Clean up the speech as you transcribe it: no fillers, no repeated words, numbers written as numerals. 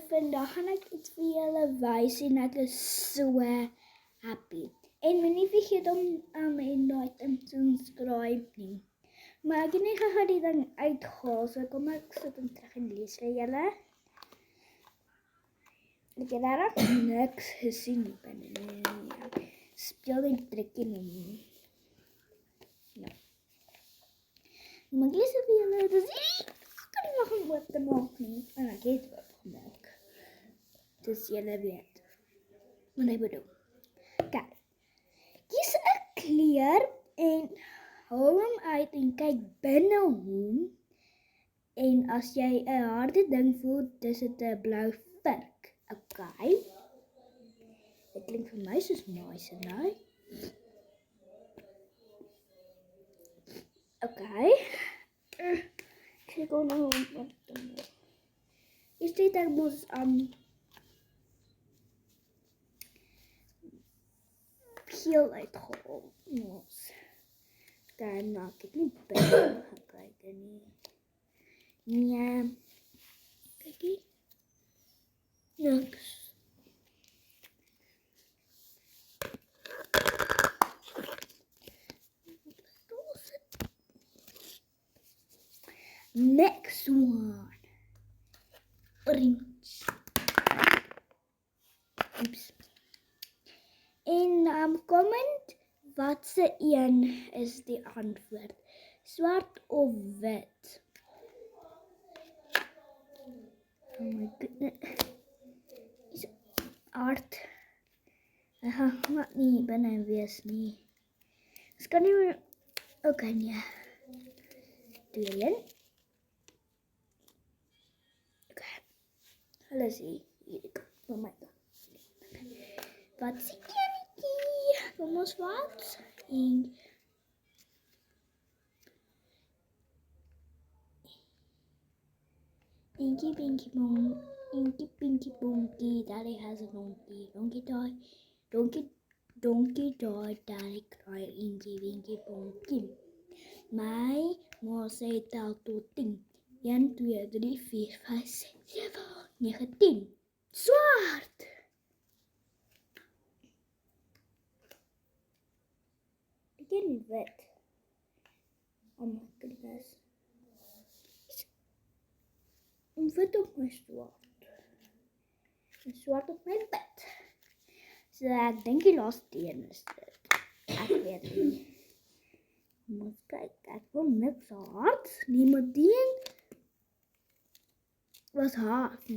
vandag gaan ek iets vir julle wys en ek is so happy. En moenie vergeet om en daai te subscribe nie. Maar ek het nie gegaan die ding uitgehaal, so kom ek sit hom terug en lees vir julle. Ek het daar niks gesien binne. Speel die trekkie nie. Ja. Maar ek lees vir julle, dis ek kan nie wag om oop te maak nie. En ek het oopgemaak. Dus julle weet wat ek bedoel. Kijk, kies 'n kleur en haal hom uit en kyk binne hom. En as jy 'n harde ding voel, dis dit 'n blou vurk. Okay. Dit klink vir my soos nice, né? Okay. Ek gaan nou op doen. Is dit ek moet geel uitgehaal. Ons. Dan maak ek nie binne gekyk nie. Nee. Kykie. Niks. Next one. Orange. Oops. En comment watse een is die antwoord? Swart of wit? Oh my goodness. Is art. Ek gaan nie binne wees nie. Ek kan nie meer. Okay, nee. Doe een. Okay. Hulle sê hier kom my dan. Wat sê jy? Kom ons wat? Inky Pinky Boom, Inky Pinky Boonky, Daddy has a donkey, donkey die, donkey die, Daddy cry, Inky Pinky Boonky. My ma sê tel tot 10. 1, 2, 3, 4, 5, 6, 7, 8, 9, 10. Swart! Ek ken nie wit. Oh my goodness. Wit op my swart. En swart op my wit. So ek dink die laaste een is dit. Ek weet nie. Moet kyk, ek wil niks hard nie, maar die een was hard.